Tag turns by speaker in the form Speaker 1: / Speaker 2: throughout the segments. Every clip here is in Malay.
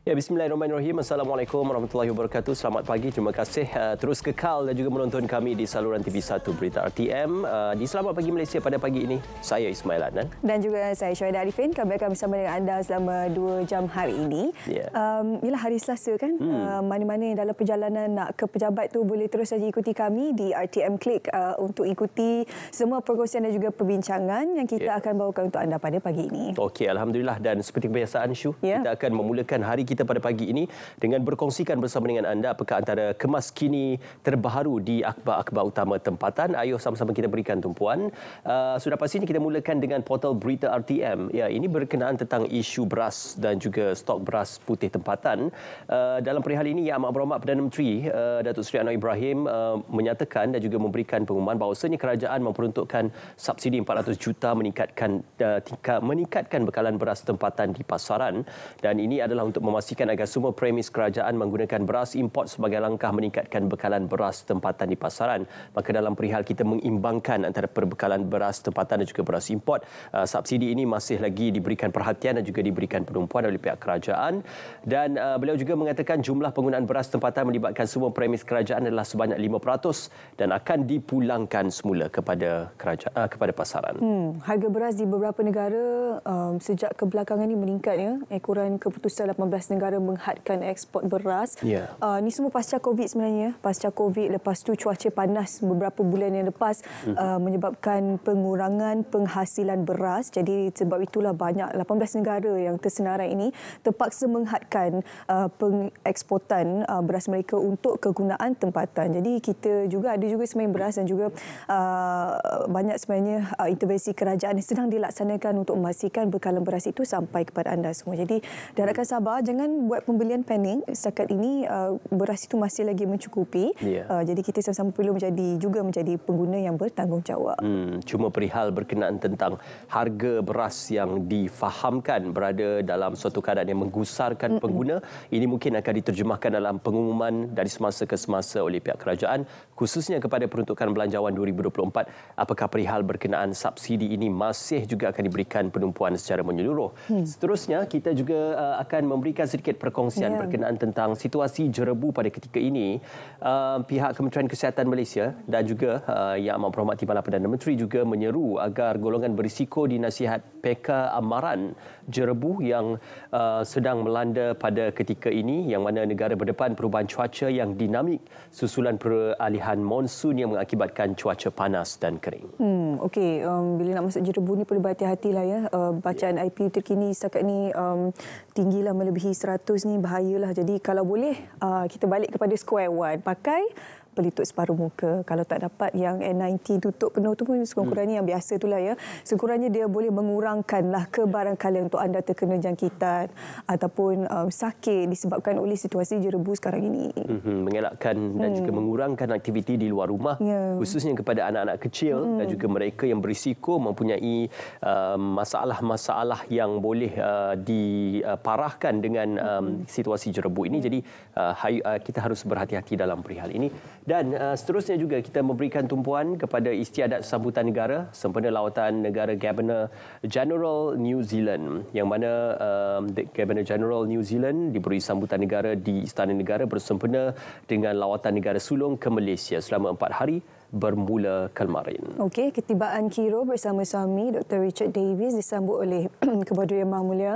Speaker 1: Ya, bismillahirrahmanirrahim. Assalamualaikum warahmatullahi wabarakatuh. Selamat pagi. Terima kasih terus kekal dan juga menonton kami di saluran TV1 Berita RTM. Di Selamat Pagi Malaysia pada pagi ini, saya Ismail Adnan.
Speaker 2: Dan juga saya Syahida Arifin. Kami akan bersama dengan anda selama 2 jam hari ini. Ialah hari Selasa kan? Mana-mana yang dalam perjalanan nak ke pejabat tu boleh terus saja ikuti kami di RTM Klik untuk ikuti semua perkongsian dan juga perbincangan yang kita akan bawakan untuk anda pada pagi ini.
Speaker 1: Okey, Alhamdulillah. Dan seperti kebiasaan Syu, kita akan memulakan hari kita pada pagi ini dengan berkongsikan bersama dengan anda apakah antara kemas kini terbaru di akhbar-akhbar utama tempatan. Ayuh sama-sama kita berikan tumpuan. Sudah pastinya kita mulakan dengan portal Berita RTM. Ya, ini berkenaan tentang isu beras dan juga stok beras putih tempatan. Dalam perihal ini, Yang Amat Berhormat Perdana Menteri Datuk Seri Anwar Ibrahim menyatakan dan juga memberikan pengumuman bahawasanya kerajaan memperuntukkan subsidi 400 juta meningkatkan bekalan beras tempatan di pasaran, dan ini adalah untuk memastikan agar semua premis kerajaan menggunakan beras import sebagai langkah meningkatkan bekalan beras tempatan di pasaran. Maka dalam perihal kita mengimbangkan antara perbekalan beras tempatan dan juga beras import, subsidi ini masih lagi diberikan perhatian dan juga diberikan penumpuan oleh pihak kerajaan. Dan beliau juga mengatakan jumlah penggunaan beras tempatan melibatkan semua premis kerajaan adalah sebanyak 5% dan akan dipulangkan semula kepada kerajaan, kepada pasaran.
Speaker 2: Harga beras di beberapa negara sejak kebelakangan ini meningkat ya. Ekoran keputusan 18 negara menghadkan ekspor beras. Ini semua pasca Covid sebenarnya. Pasca Covid, lepas tu cuaca panas beberapa bulan yang lepas menyebabkan pengurangan penghasilan beras. Jadi sebab itulah banyak 18 negara yang tersenarai ini terpaksa menghadkan pengeksportan beras mereka untuk kegunaan tempatan. Jadi kita juga ada juga sebenarnya beras dan juga banyak sebenarnya intervensi kerajaan yang sedang dilaksanakan untuk memastikan bekalan beras itu sampai kepada anda semua. Jadi diharapkan sabar, jangan buat pembelian panik. Setakat ini beras itu masih lagi mencukupi. Jadi kita sama-sama perlu menjadi pengguna yang bertanggungjawab.
Speaker 1: Cuma perihal berkenaan tentang harga beras yang difahamkan berada dalam suatu keadaan yang menggusarkan pengguna, ini mungkin akan diterjemahkan dalam pengumuman dari semasa ke semasa oleh pihak kerajaan, khususnya kepada peruntukan belanjawan 2024. Apakah perihal berkenaan subsidi ini masih juga akan diberikan penumpuan secara menyeluruh. Seterusnya, kita juga akan memberikan sedikit perkongsian berkenaan tentang situasi jerebu pada ketika ini. Pihak Kementerian Kesihatan Malaysia dan juga Yang Amat Berhormat Timbalan Perdana Menteri juga menyeru agar golongan berisiko dinasihat peka amaran jerebu yang sedang melanda pada ketika ini, yang mana negara berdepan perubahan cuaca yang dinamik susulan peralihan monsun yang mengakibatkan cuaca panas dan kering.
Speaker 2: Okey, bila nak masuk jerebu ni perlu berhati-hatilah ya. Bacaan IPU terkini setakat ni tinggilah melebihi 100 ni, bahayalah. Jadi kalau boleh kita balik kepada square one, pakai pelitup separuh muka. Kalau tak dapat yang N90 tutup penuh tu pun sekurang-kurangnya yang biasa itulah ya. Sekurangnya dia boleh mengurangkanlah kebarangkalian untuk anda terkena jangkitan ataupun sakit disebabkan oleh situasi jerebu sekarang ini.
Speaker 1: Mengelakkan dan juga mengurangkan aktiviti di luar rumah, khususnya kepada anak-anak kecil dan juga mereka yang berisiko mempunyai masalah-masalah yang boleh diparahkan dengan situasi jerebu ini. Jadi kita harus berhati-hati dalam perihal ini. Dan seterusnya juga kita memberikan tumpuan kepada istiadat sambutan negara sempena lawatan negara Governor General New Zealand, yang mana Governor General New Zealand diberi sambutan negara di Istana Negara bersempena dengan lawatan negara sulung ke Malaysia selama 4 hari bermula kemarin. Okey,
Speaker 2: ketibaan Kiro bersama suami Dr. Richard Davis disambut oleh Kebudayaan Yang Maha Mulia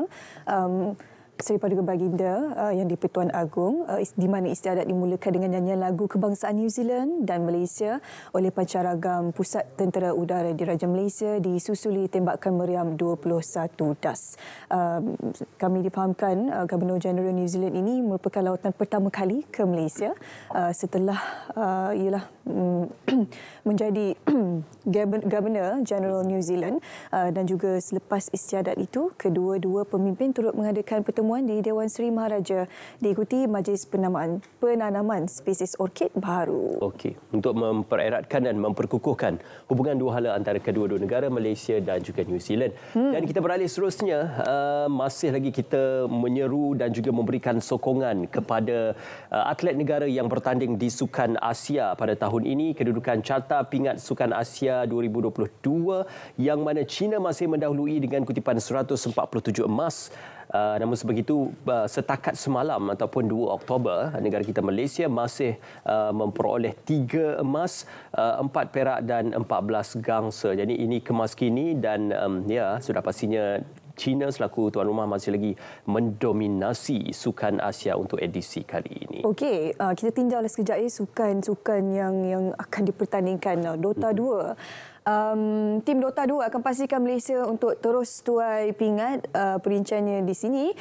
Speaker 2: Seri Paduka Baginda Yang di-Pertuan Agong, di mana istiadat dimulakan dengan nyanyian lagu kebangsaan New Zealand dan Malaysia oleh Pancaragam Pusat Tentera Udara Diraja Malaysia, disusuli tembakan meriam 21 das. Kami difahamkan Governor General New Zealand ini merupakan lawatan pertama kali ke Malaysia setelah menjadi Governor General New Zealand, dan juga selepas istiadat itu kedua-dua pemimpin turut mengadakan pertemuan di Dewan Seri Maharaja diikuti majlis penanaman spesies orkid baru.
Speaker 1: Okey, untuk mempereratkan dan memperkukuhkan hubungan dua hala antara kedua-dua negara, Malaysia dan juga New Zealand. Dan kita beralih seterusnya, masih lagi kita menyeru dan juga memberikan sokongan kepada atlet negara yang bertanding di Sukan Asia pada tahun ini. Kedudukan carta pingat Sukan Asia 2022 yang mana China masih mendahului dengan kutipan 147 emas, Namun sebegitu, setakat semalam ataupun 2 Oktober, negara kita Malaysia masih memperoleh 3 emas, 4 perak dan 14 gangsa. Jadi ini kemas kini dan sudah pastinya China selaku tuan rumah masih lagi mendominasi Sukan Asia untuk edisi kali ini.
Speaker 2: Okey, kita tinjaulah sekejap sukan-sukan yang akan dipertandingkan. Dota 2. Tim Dota 2 akan pastikan Malaysia untuk terus tuai pingat. Perinciannya di sini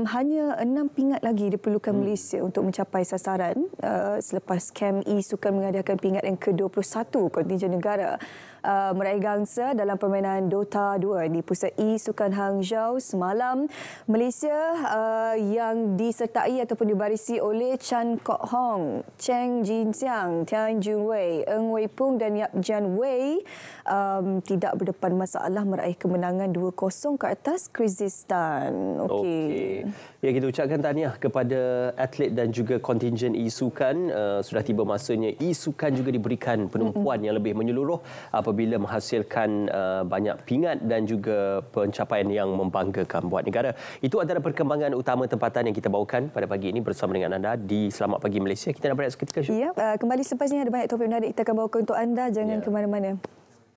Speaker 2: hanya 6 pingat lagi diperlukan Malaysia untuk mencapai sasaran selepas Camp E Sukan mengadakan pingat yang ke-21 kontingen negara meraih gangsa dalam permainan Dota 2 di Pusat E Sukan Hangzhou semalam. Malaysia yang disertai ataupun dibarisi oleh Chan Kok Hong, Cheng Jin Xiang, Tian Jun Wei, Ng Wei Pung dan Yap Jian Wei tidak berdepan masalah meraih kemenangan 2-0 ke atas Kyrgyzstan. Okey.
Speaker 1: Ya, kita ucapkan tahniah kepada atlet dan juga kontingen e-sukan. Sudah tiba masanya e-sukan juga diberikan penumpuan yang lebih menyeluruh apabila menghasilkan banyak pingat dan juga pencapaian yang membanggakan buat negara. Itu antara perkembangan utama tempatan yang kita bawakan pada pagi ini bersama dengan anda di Selamat Pagi Malaysia. Kita nak berehat seketika.
Speaker 2: Ya, kembali selepas ini ada banyak topik menarik kita akan bawakan untuk anda. Jangan ke mana-mana.